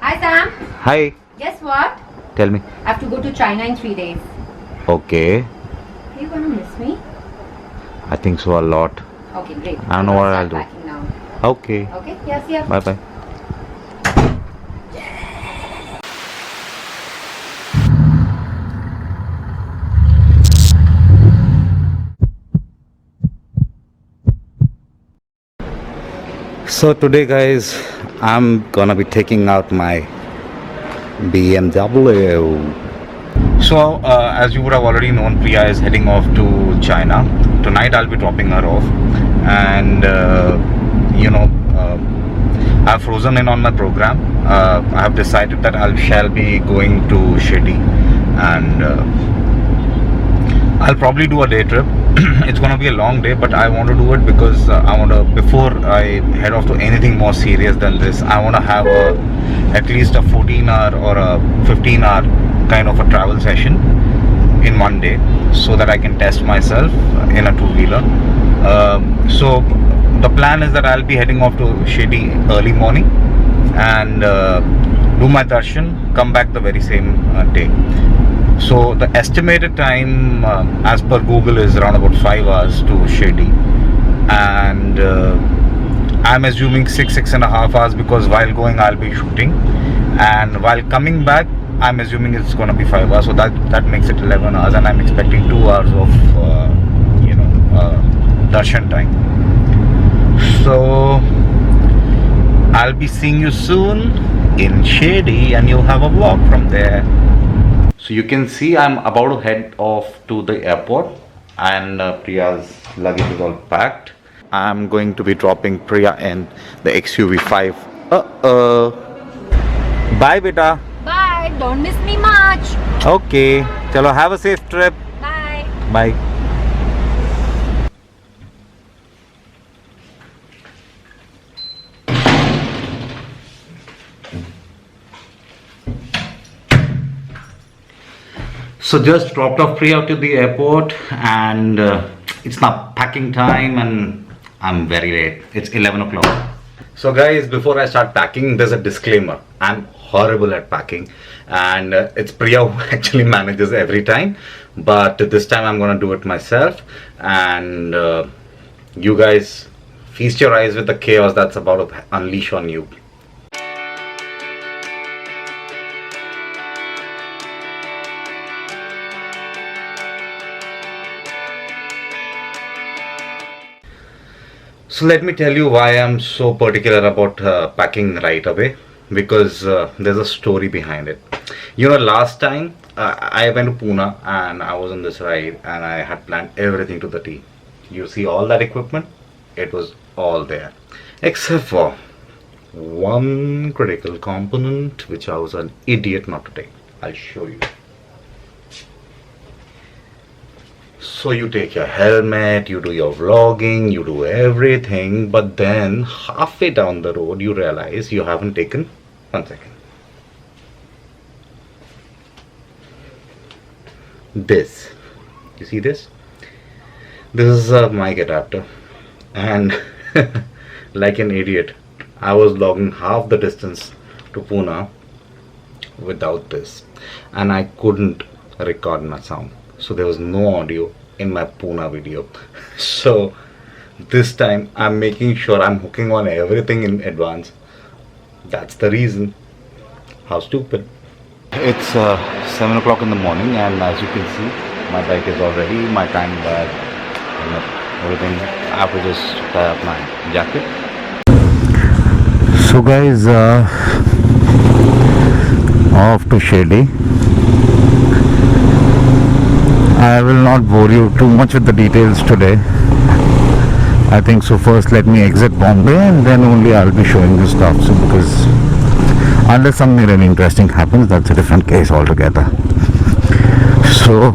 Hi Sam. Hi. Guess what? Tell me. I have to go to China in 3 days. Okay. Are you gonna miss me? I think so a lot. Okay, great. I don't know what I'll Start do. packing now. Okay. Okay. Yes. Yeah. Bye bye. So today guys, I'm gonna be taking out my BMW. So as you would have already known, Priya is heading off to China. Tonight I'll be dropping her off, and I've frozen in on my program. I have decided that I shall be going to Shirdi, and I'll probably do a day trip. It's gonna be a long day, but I want to do it because I want to, before I head off to anything more serious than this, I want to have at least a 14-hour or a 15-hour kind of a travel session in one day, so that I can test myself in a two-wheeler. So the plan is that I'll be heading off to Shirdi early morning and do my darshan, come back the very same day. So the estimated time as per Google is around about 5 hours to Shirdi, and I'm assuming six and a half hours, because while going I'll be shooting, and while coming back I'm assuming it's gonna be 5 hours, so that makes it 11 hours, and I'm expecting 2 hours of darshan time. So I'll be seeing you soon in Shirdi, and you'll have a vlog from there. So you can see I'm about to head off to the airport, and Priya's luggage is all packed. I'm going to be dropping Priya in the XUV5. Bye beta. Bye. Don't miss me much. Okay. Chalo, have a safe trip. Bye. Bye. So just dropped off Priya to the airport, and it's now packing time, and I'm very late. It's 11 o'clock. So guys, before I start packing, there's a disclaimer. I'm horrible at packing, and it's Priya who actually manages every time, but this time I'm gonna do it myself, and you guys feast your eyes with the chaos that's about to unleash on you. So let me tell you why I'm so particular about packing right away, because there's a story behind it. Last time I went to Pune and I was on this ride, and I had planned everything to the T. You see all that equipment? It was all there, except for one critical component which I was an idiot not to take. I'll show you. So you take your helmet, you do your vlogging, you do everything, but then halfway down the road you realize you haven't taken, 1 second, this. You see this? This is a mic adapter, and like an idiot, I was logging half the distance to Pune without this, and I couldn't record my sound. So there was no audio in my Pune video. So this time I'm making sure I'm hooking on everything in advance. That's the reason. How stupid. It's 7 o'clock in the morning, and as you can see, my bike is all ready, my tank bag, everything. I have to just tie up my jacket. So guys, off to Shirdi. I will not bore you too much with the details today. I think so. First let me exit Bombay, and then only I'll be showing you stuff. So because unless something really interesting happens, that's a different case altogether. So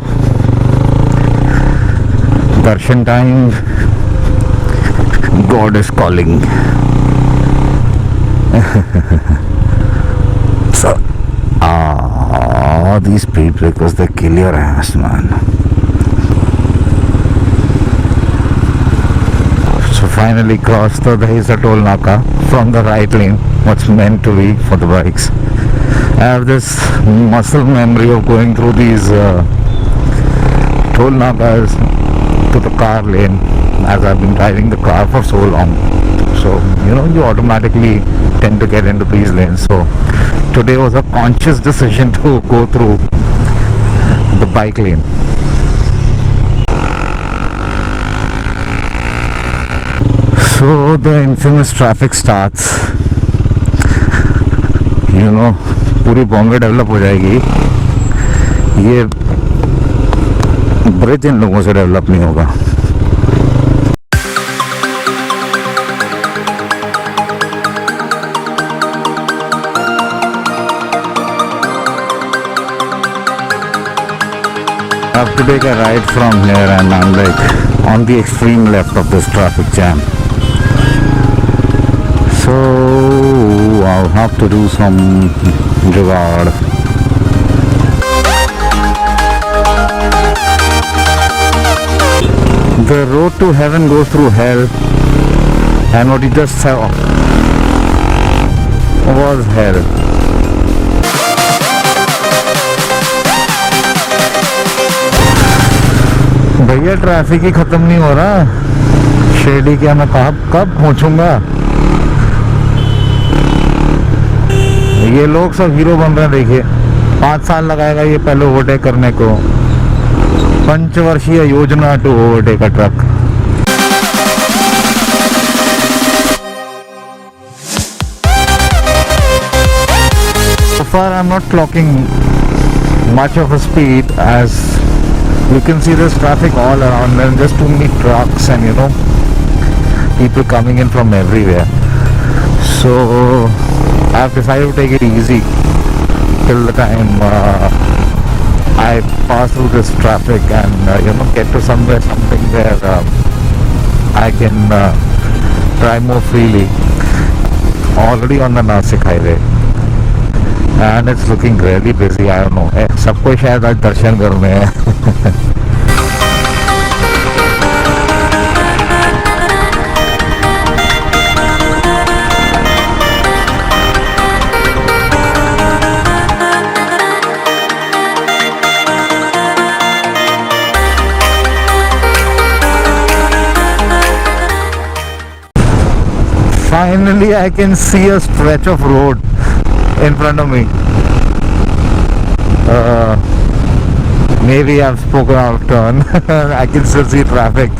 darshan time, God is calling. So these speed breakers, they kill your ass, man. So finally crossed the Dahisa toll naka from the right lane, what's meant to be for the bikes. I have this muscle memory of going through these toll nagas to the car lane, as I've been driving the car for so long. So, you automatically tend to get into these lanes. So, today was a conscious decision to go through the bike lane. So, the infamous traffic starts. पूरी Bombay develop हो जाएगी, ये bridge इन लोगों से develop नहीं होगा. I have to take a right from here and I'm like on the extreme left of this traffic jam. So I'll have to do some jugaad. The road to heaven goes through hell, and what you just saw was hell. भैया traffic ही खत्म नहीं हो रहा. शिरडी क्या मैं कब पहुंचूंगा. ये लोग सब हीरो बन रहे हैं. देखिए 5 साल लगाएगा ये पहले ओवरटेक करने को. पंचवर्षीय योजना to overtake a truck. So far I'm not clocking much of a speed, as you can see there's traffic all around and there's too many trucks and people coming in from everywhere. So I've decided to take it easy till the time I pass through this traffic and get to something where I can drive more freely. Already on the Nasik highway and it's looking really busy. I don't know, सबको शायद आज दर्शन करने हैं. Finally, I can see a stretch of road in front of me. Maybe I've spoken out of turn. I can still see traffic.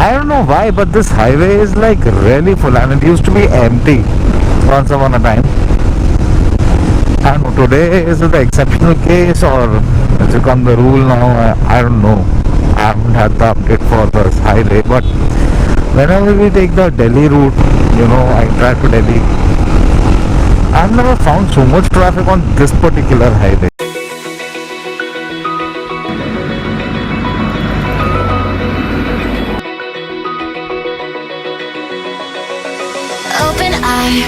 I don't know why, but this highway is like really full, and it used to be empty once upon a time. I don't know, today is it the exceptional case or it's become the rule now? I don't know. I haven't had the update for this highway, but whenever we take the Delhi route, I drive to Delhi, I've never found so much traffic on this particular highway. Open eye,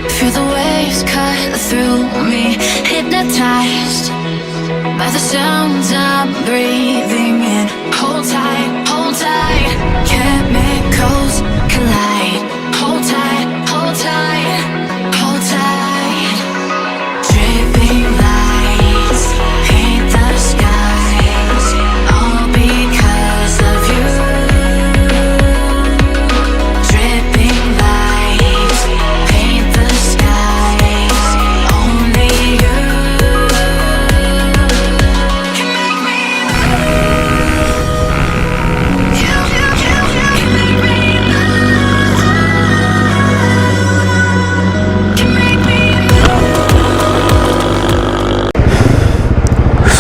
feel the waves cut through me, hypnotized by the sounds I'm breathing in. Hold tight, hold tight. Chemicals collide. Hold tight, hold tight, hold tight. Dripping lights paint the skies, all because of you. Dripping lights paint the skies, only you can make me.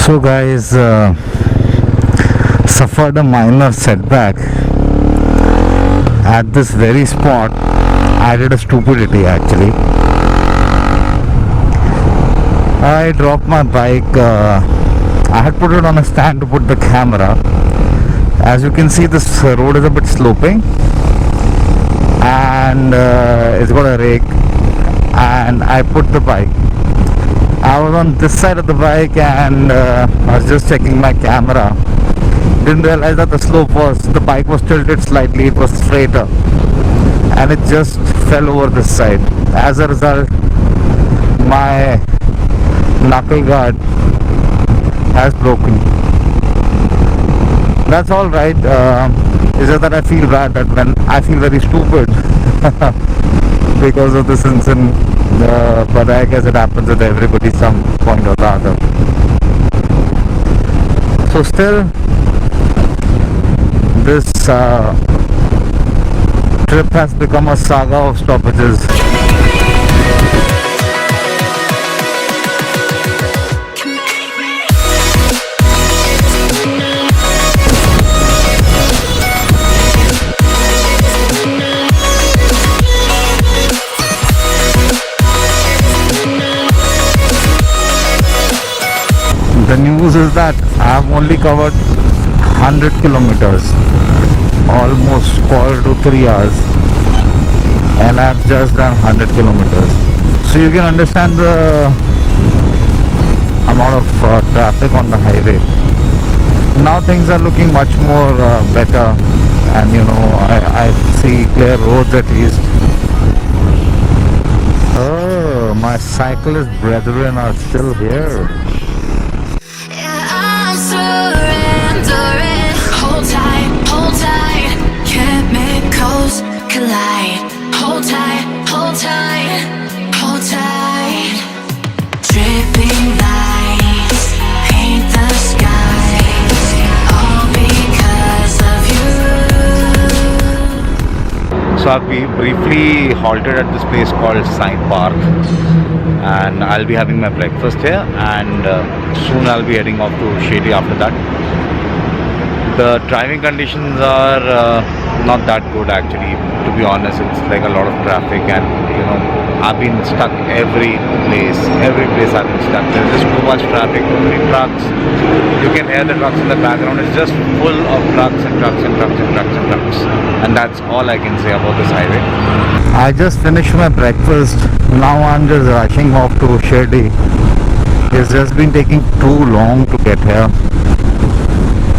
So guys, suffered a minor setback at this very spot. I did a stupidity actually. I dropped my bike. I had put it on a stand to put the camera. As you can see, this road is a bit sloping and it's got a rake, and I put the bike. I was on this side of the bike and I was just checking my camera. Didn't realize that the bike was tilted slightly, it was straighter, and it just fell over this side. As a result, my knuckle guard has broken. That's all right. It's just that I feel bad that when I feel very stupid because of this incident. But I guess it happens with everybody some point or the other. So still, this trip has become a saga of stoppages. The news is that I have only covered 100 kilometers, almost quarter to 3 hours, and I have just done 100 kilometers. So you can understand the amount of traffic on the highway. Now things are looking much more better, and you know, I see clear roads at least. Oh, my cyclist brethren are still here. I'm surrendering. Hold tight, chemicals collide. Hold tight, hold tight, hold tight. Dripping lights paint the skies, all because of you. So I've briefly halted at this place called Sai Park, and I'll be having my breakfast here, and soon I'll be heading off to Shirdi after that. The driving conditions are not that good actually, to be honest. It's like a lot of traffic, and you know, I've been stuck every place I've been stuck. There's just too much traffic, too many trucks. You can hear the trucks in the background. It's just full of trucks and trucks and trucks and trucks and trucks, and that's all I can say about this highway. I just finished my breakfast. Now I'm just rushing off to Shirdi. It's just been taking too long to get here,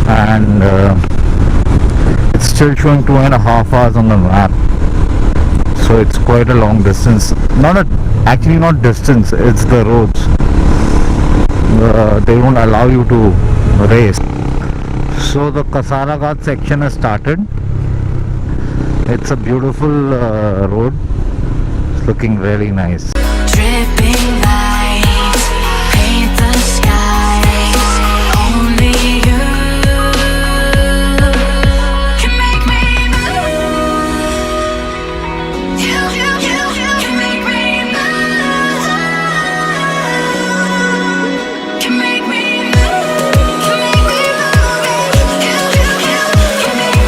and it's still showing 2.5 hours on the map. So it's quite a long distance. Actually not distance, it's the roads. They don't allow you to race. So the Kasara Ghat section has started. It's a beautiful road. It's looking really nice. Dripping lights paint the skies, only you can make me move. You can make me move. Can make me move. Can make me move. You can make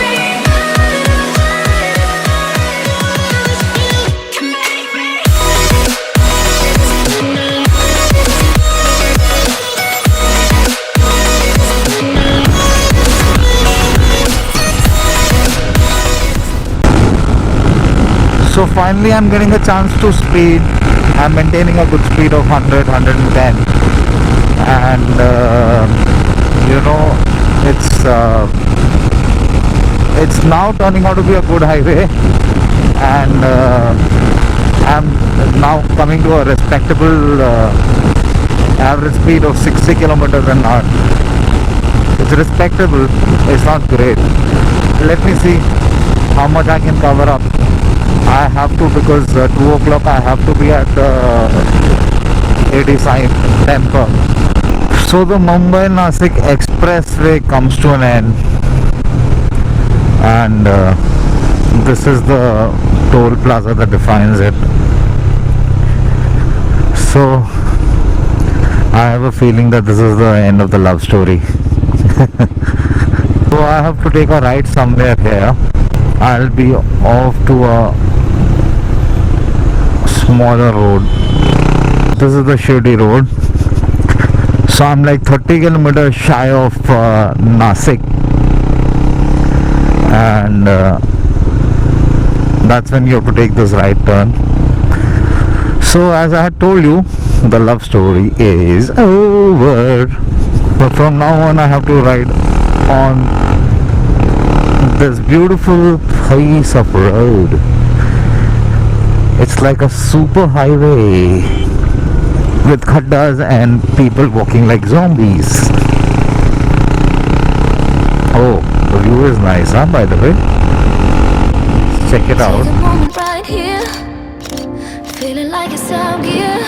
me move. Can make me. So finally I'm getting a chance to speed. I'm maintaining a good speed of 100, 110, and you know, it's now turning out to be a good highway, and I'm now coming to a respectable average speed of 60 kilometers an hour. It's respectable, it's not great. Let me see how much I can cover up. I have to, because 2 o'clock I have to be at 85 temper. So the Mumbai-Nasik expressway comes to an end, and this is the toll plaza that defines it. So I have a feeling that this is the end of the love story. So I have to take a ride somewhere here. I'll be off to a smaller road. This is the Shirdi road. So I'm like 30 kilometers shy of Nasik, and that's when you have to take this right turn. So as I had told you, the love story is over. But from now on I have to ride on this beautiful piece of road. It's like a super highway. with khaddas and people walking like zombies. Oh, the view is nice, huh, by the way. Check it out. Take a moment right here, feeling like it's out gear.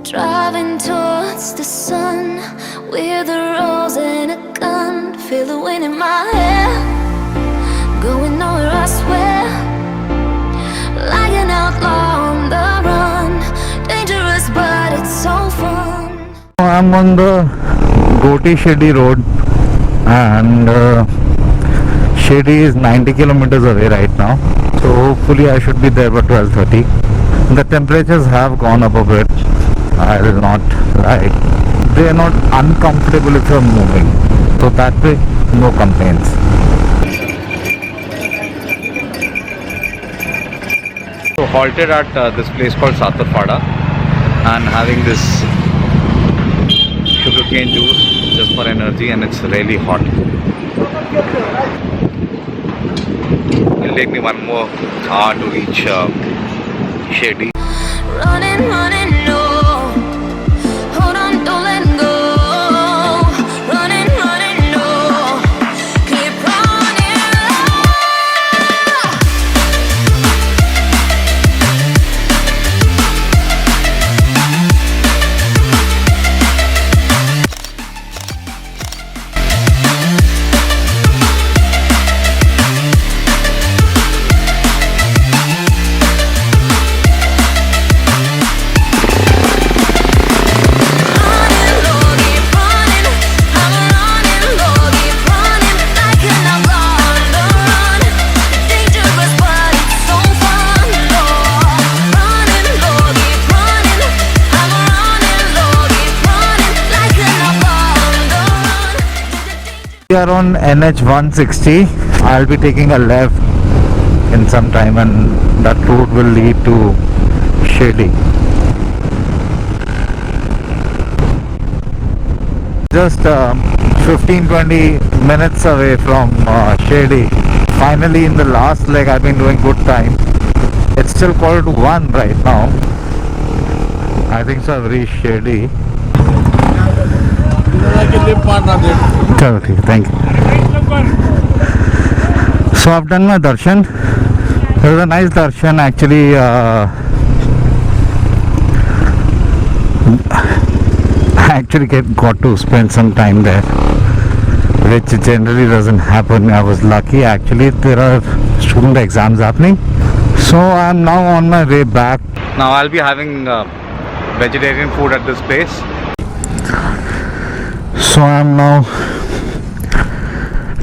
Driving towards the sun with a rose and a gun. Feel the wind in my hair, going nowhere I swear. Like an outlaw on the run, dangerous but it's so fun. I'm on the Shirdi road, and Shirdi is 90 kilometers away right now, so hopefully I should be there by 12:30. The temperatures have gone up a bit, I will not lie. They are not uncomfortable if you're moving, so that way no complaints. So halted at this place called Saturpada and having this sugarcane juice just for energy, and it's really hot. It'll take me one more hour to reach Shirdi. Running, running, no. Hold on, don't let go. Running, running, no. Keep running. We are on NH 160. I'll be taking a left in some time, and that route will lead to Shirdi. Just 15-20 minutes away from Shirdi. Finally, in the last leg, I've been doing good time. It's still called 1 right now. I think so. I've reached Shirdi. Okay, thank you. So I've done my darshan. It was a nice darshan actually. I actually got to spend some time there, which generally doesn't happen. I was lucky. Actually, there are student exams happening, so I'm now on my way back. Now I'll be having vegetarian food at this place. So I'm now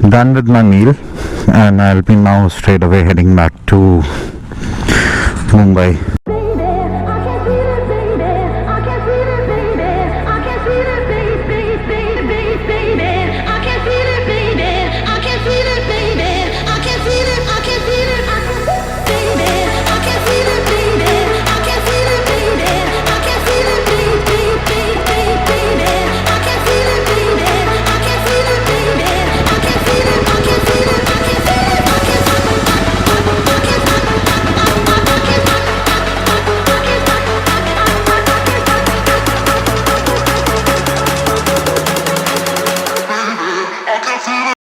done with my meal, and I'll be now straight away heading back to Mumbai.